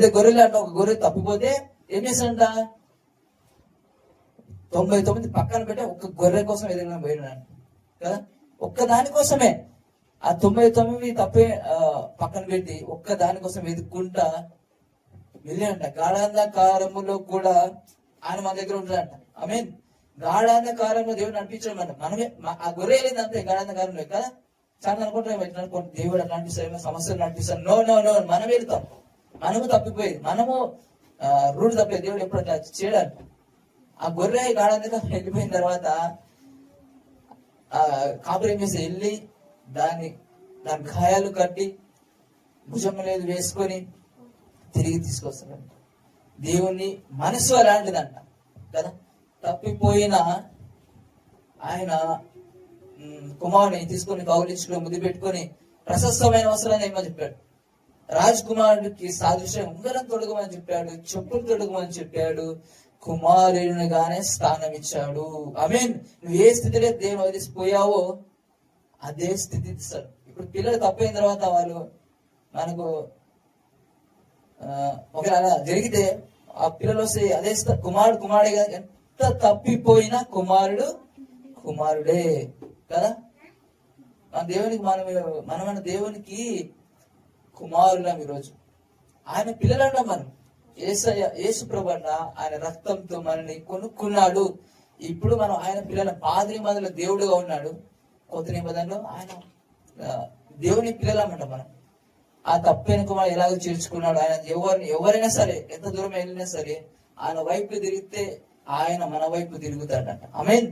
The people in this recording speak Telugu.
10 గొర్రెలు అంటే ఒక గొర్రె తప్పిపోతే ఏం చేశాడంట? 99 పక్కన పెట్టి ఒక్క గొర్రె కోసం ఎదుగునా పోయినాడు కదా. ఒక్క దానికోసమే ఆ 99 తప్పే పక్కన పెట్టి ఒక్క దానికోసం ఎదుక్కుంటా వెళ్ళాడంట. గాఢాంధకారములో కూడా ఆయన మన దగ్గర ఉంటాడంట. ఐ మీన్ గాఢాంధకారంలో దేవుడు నడిపించడం అంట. మనమే ఆ గొర్రె వెళ్ళింది అంతే గాఢాంధకారంలో కదా. చాలా అనుకుంటాం దేవుడు అట్లాంటి సమస్యలు నడిపిస్తాను. నో నో నో, మనం వెళ్తాం. మనము తప్పిపోయేది, మనము రూట్ తప్పేది. దేవుడు ఎప్పుడు అట్లా చేయడానికి. ఆ గొర్రె గాఢాంధకారం వెళ్ళిపోయిన తర్వాత కాపురం ఏం చేసి వెళ్ళి దాని గాయాలు కట్టి భుజం లేదు వేసుకొని తిరిగి తీసుకొస్తాడంట. దేవుని మనసు అలాంటిదంట కదా. తప్పిపోయిన ఆయన కుమారుని తీసుకొని కౌలించుకుని ముద్దు పెట్టుకొని ప్రశస్తమైన వస్త్రాన్ని ఏమని చెప్పాడు. రాజ్ కుమారుడికి సాదృశ్యం ఉంగరం తొడగమని చెప్పాడు, చెప్పులు తొడగమని చెప్పాడు, కుమారునిగానే స్థానం ఇచ్చాడు. ఐ మీన్ నువ్వు ఏ స్థితిలో దేవుని వదిలిసిపోయావో అదే స్థితి ఇస్తాడు. ఇప్పుడు పిల్లలు తప్పైన తర్వాత వాళ్ళు మనకు ఒకవేళ జరిగితే ఆ పిల్లలు వస్తే అదే కుమారుడే కదా. ఎంత తప్పిపోయినా కుమారుడు కుమారుడే కదా. మన దేవునికి మన దేవునికి కుమారులం. ఈరోజు ఆయన పిల్లలంట. మనం యేసు ప్రభు అంట ఆయన రక్తంతో మనల్ని కొనుక్కున్నాడు. ఇప్పుడు మనం ఆయన పిల్లల పాత నిబంధనలో దేవుడుగా ఉన్నాడు, కొత్త నిబంధనలో ఆయన దేవుని పిల్లలమంట. మనం ఆ తప్పైన కుమారుడు ఎలాగో చేర్చుకున్నాడు. ఆయన ఎవరైనా సరే ఎంత దూరం వెళ్ళినా సరే ఆయన వైపు తిరిగితే ఆయన మన వైపు తిరుగుతాడంట. ఆమేన్.